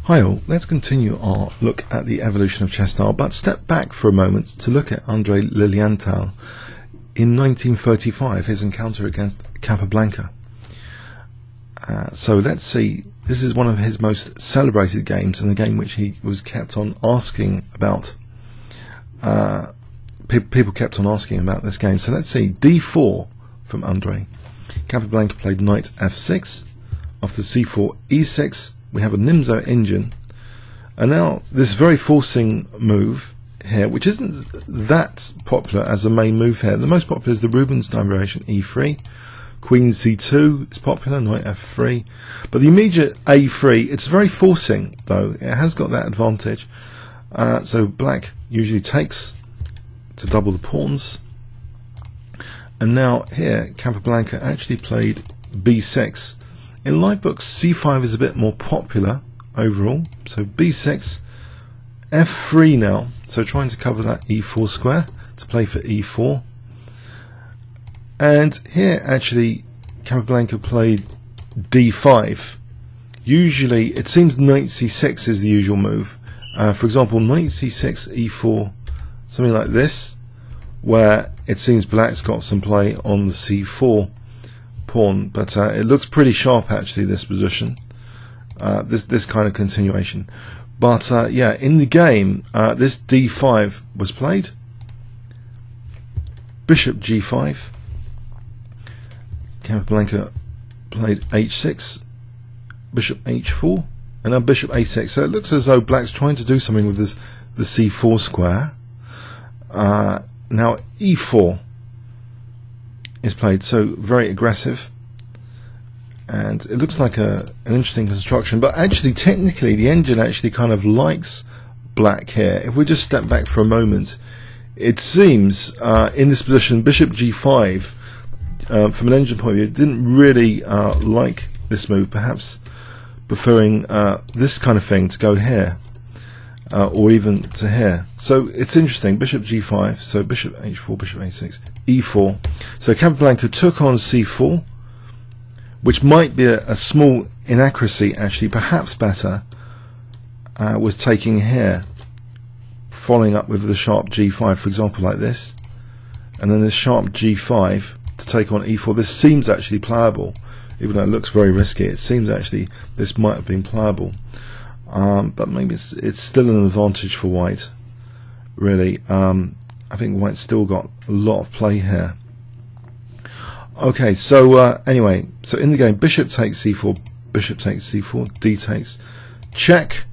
Hi all, let's continue our look at the evolution of chess style, but step back for a moment to look at Andre Lilienthal in 1935, his encounter against Capablanca. So let's see, this is one of his most celebrated games, and a game which he was kept on asking about. People kept on asking about this game. So let's see, d4 from Andre. Capablanca played knight f6, after c4 e6. We have a Nimzo engine, and now this very forcing move here, which isn't that popular as a main move here. The most popular is the Rubinstein variation e3. Queen c2 is popular, knight f3, but the immediate a3, it's very forcing though. It has got that advantage. So black usually takes to double the pawns, and now here Capablanca actually played b6. In live books, c5 is a bit more popular overall, so b6, f3 now, so trying to cover that e4 square to play for e4. And here actually Capablanca played d5. Usually it seems knight c6 is the usual move. For example, knight c6, e4, something like this, where it seems black's got some play on the c4 pawn, but it looks pretty sharp actually, this position, this kind of continuation. But yeah, in the game, this d5 was played, bishop g5, Capablanca played h6, bishop h4, and now bishop a6. So it looks as though black's trying to do something with this, the c4 square. Now e4 is played, so very aggressive, and it looks like an interesting construction, but actually technically the engine actually kind of likes black here. If we just step back for a moment, it seems in this position bishop g5 from an engine point of view didn't really like this move, perhaps preferring this kind of thing to go here, or even to here. So it's interesting, bishop g5, so bishop h4, bishop a6, e4. So Capablanca took on c4, which might be a small inaccuracy actually. Perhaps better was taking here, following up with the sharp g5, for example, like this, and then this sharp g5 to take on e4. This seems actually playable, even though it looks very risky. It seems actually this might have been playable. But maybe it's still an advantage for white, really. I think white's still got a lot of play here. Okay, so anyway, so in the game, bishop takes c4, bishop takes c4, d takes, check,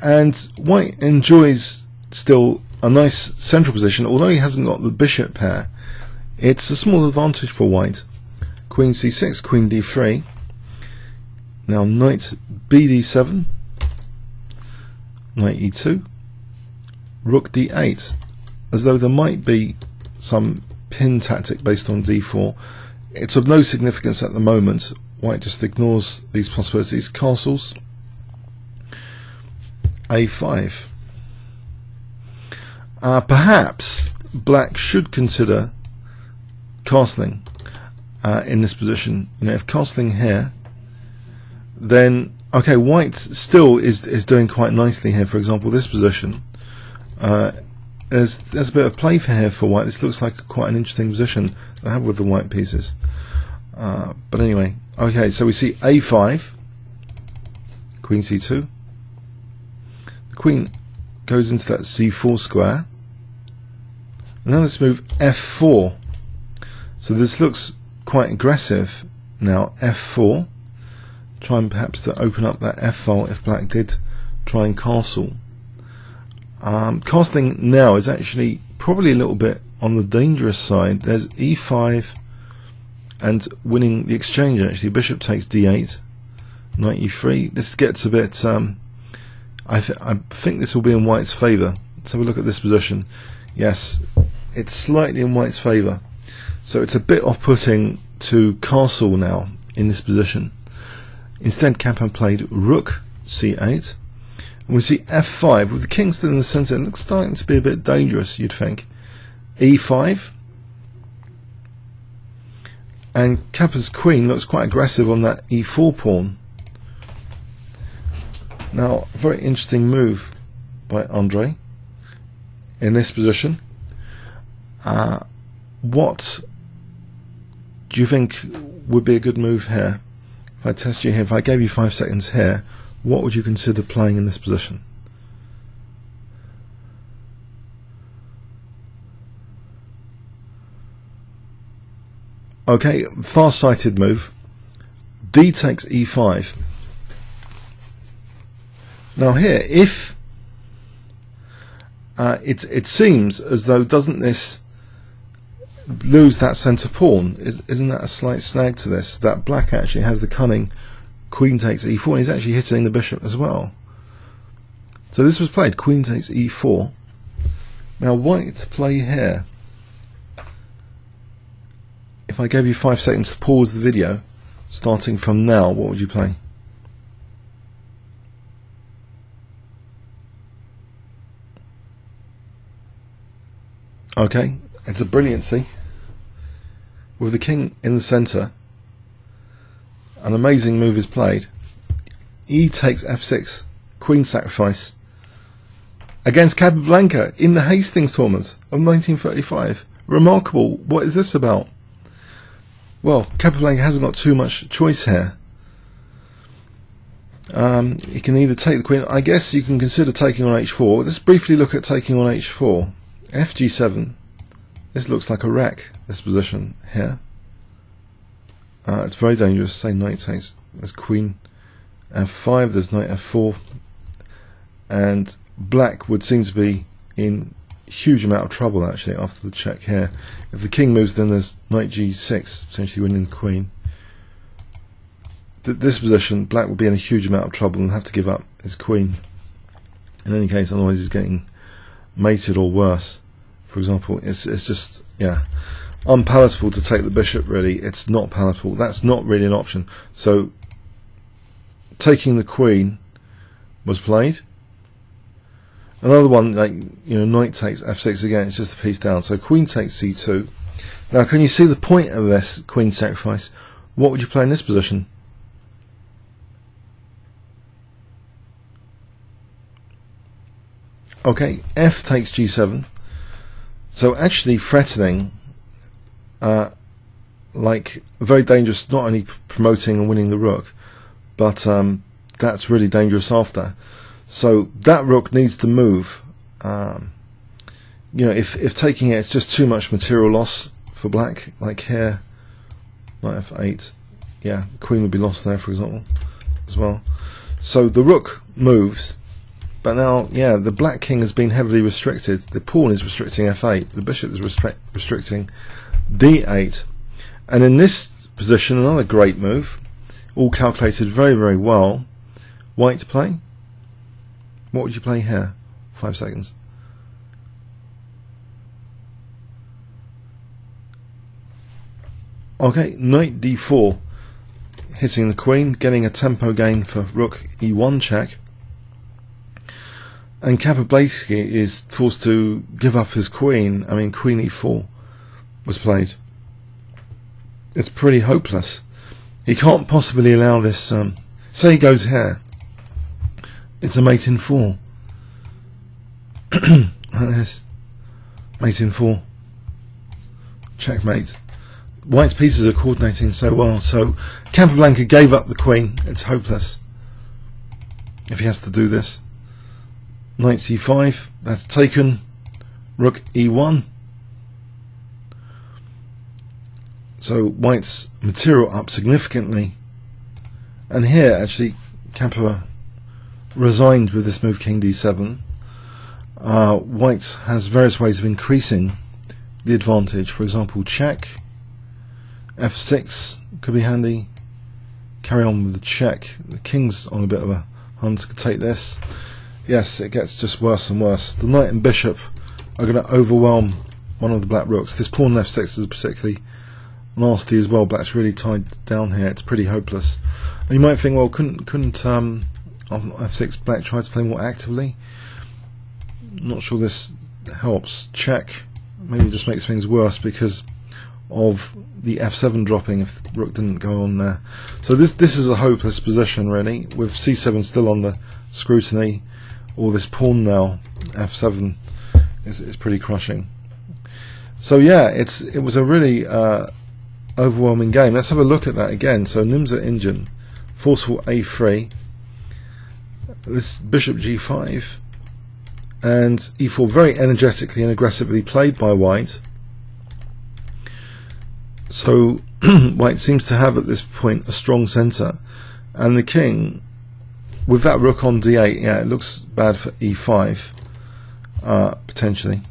and white enjoys still a nice central position, although he hasn't got the bishop pair. It's a small advantage for white. Queen c6, queen d3, now knight bd7, knight e2, rook d8, as though there might be some pin tactic based on d4. It's of no significance at the moment. White just ignores these possibilities. Castles, a5. Perhaps black should consider castling in this position. You know, if castling here, then okay, white still is doing quite nicely here. For example, this position, there's a bit of play for here for white. This looks like quite an interesting position to have with the white pieces. But anyway, okay, so we see a5, queen c2. The queen goes into that c4 square. And now let's move f4. So this looks quite aggressive. Now f4. Trying perhaps to open up that f file if black did try and castle. Castling now is actually probably a little bit on the dangerous side. There's e5 and winning the exchange actually. Bishop takes d8, knight e3. This gets a bit, I think this will be in white's favour. Let's have a look at this position. Yes, it's slightly in white's favour. So it's a bit off-putting to castle now in this position. Instead, Capan played rook c8. And we see f5 with the king still in the centre. It looks starting to be a bit dangerous, you'd think. e5. And Capa's queen looks quite aggressive on that e4 pawn. Now, a very interesting move by Andre in this position. What do you think would be a good move here? If I test you here, if I gave you 5 seconds here, what would you consider playing in this position? Okay, far-sighted move. D takes E5. Now here, if it seems as though, doesn't this lose that centre pawn? Isn't that a slight snag to this? That black actually has the cunning queen takes E4, and he's actually hitting the bishop as well. So this was played, queen takes E4. Now white to play here. If I gave you 5 seconds to pause the video, starting from now, what would you play? Okay, it's a brilliancy with the king in the centre. An amazing move is played. E takes F6, queen sacrifice against Capablanca in the Hastings tournament of 1935. Remarkable. What is this about? Well, Capablanca hasn't got too much choice here. He can either take the queen. I guess you can consider taking on H4. Let's briefly look at taking on H4. FG7. This looks like a wreck, this position here. It's very dangerous. Say knight takes. There's queen F5. There's knight F4. And black would seem to be in huge amount of trouble actually after the check here. If the king moves, then there's knight G6, essentially winning the queen. This position, black would be in a huge amount of trouble and have to give up his queen. In any case, otherwise he's getting mated or worse. For example, it's just, yeah, unpalatable to take the bishop, really. It's not palatable. That's not really an option. So taking the queen was played. Another one, like, you know, knight takes F6 again, it's just a piece down. So queen takes C2. Now, can you see the point of this queen sacrifice? What would you play in this position? Okay, F takes G7. So actually threatening, like, very dangerous, not only promoting and winning the rook, but that's really dangerous after. So that rook needs to move. You know, if taking it, it's just too much material loss for black. Like here, knight F8. Yeah, queen would be lost there, for example, as well. So the rook moves, but now, yeah, the black king has been heavily restricted. The pawn is restricting F8. The bishop is restricting D8. And in this position, another great move, all calculated very, very well. White to play. What would you play here? 5 seconds. Okay, knight D4, hitting the queen, getting a tempo gain for rook E1 check. And Capablanca is forced to give up his queen. I mean, queen E4 was played. It's pretty hopeless. He can't possibly allow this. Say he goes here. It's a mate in 4. Like this. Mate in 4. Checkmate. White's pieces are coordinating so well. So Capablanca gave up the queen. It's hopeless if he has to do this. Knight C5. That's taken. Rook E1. So white's material up significantly. And here, actually, Capablanca resigned with this move, king D7. White has various ways of increasing the advantage. For example, check. F6 could be handy. Carry on with the check. The king's on a bit of a hunt. Could take this. Yes, it gets just worse and worse. The knight and bishop are going to overwhelm one of the black rooks. This pawn on F6 is particularly nasty as well. Black's really tied down here. It's pretty hopeless. And you might think, well, couldn't on F6 black try to play more actively? I'm not sure this helps. Check maybe just makes things worse, because of the f7 dropping if the rook didn't go on there. So this is a hopeless position really, with c7 still under scrutiny. Or this pawn now, f7, is pretty crushing. So yeah, it was a really overwhelming game. Let's have a look at that again. So Nimzo engine, forceful a3, this bishop g5, and e4 very energetically and aggressively played by white. So white seems to have at this point a strong centre, and the king with that rook on d8, yeah, it looks bad for e5 potentially.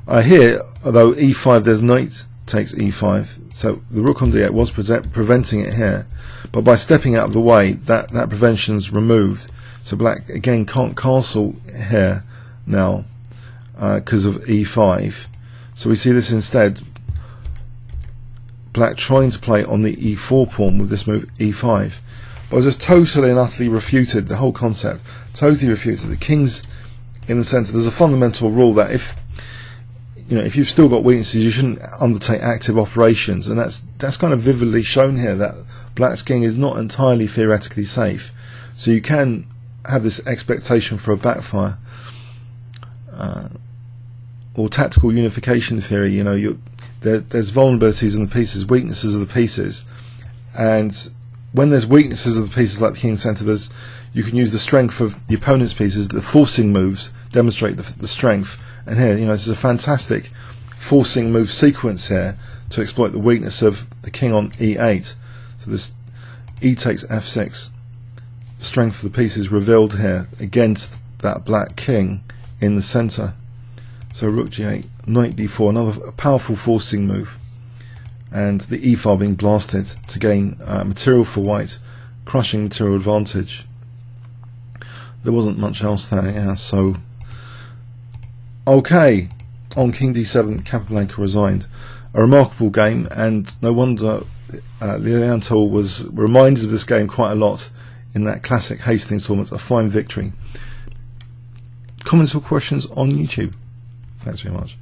Here, although e5, there's knight takes e5, so the rook on d8 was preventing it here, but by stepping out of the way, that prevention's removed. So black again can't castle here now because of e5. So we see this instead. Black trying to play on the e4 pawn with this move e5, but was just totally and utterly refuted. The whole concept totally refuted. The king's in the centre. There's a fundamental rule that if you've still got weaknesses, you shouldn't undertake active operations, and that's kind of vividly shown here, that black's king is not entirely theoretically safe. So you can have this expectation for a backfire, or tactical unification theory. There's vulnerabilities in the pieces, weaknesses of the pieces, and when there's weaknesses of the pieces like the king's centre, you can use the strength of the opponent's pieces. The forcing moves demonstrate the strength, and here, this is a fantastic forcing move sequence here to exploit the weakness of the king on e8. So this e takes f6. The strength of the pieces revealed here against that black king in the centre. So rook g8, knight d4, another powerful forcing move, and the e file being blasted to gain material for white, crushing material advantage. There wasn't much else there, yeah. So okay, on king d7, Capablanca resigned. A remarkable game, and no wonder Lilienthal was reminded of this game quite a lot in that classic Hastings tournament. A fine victory. Comments or questions on YouTube? Thanks very much.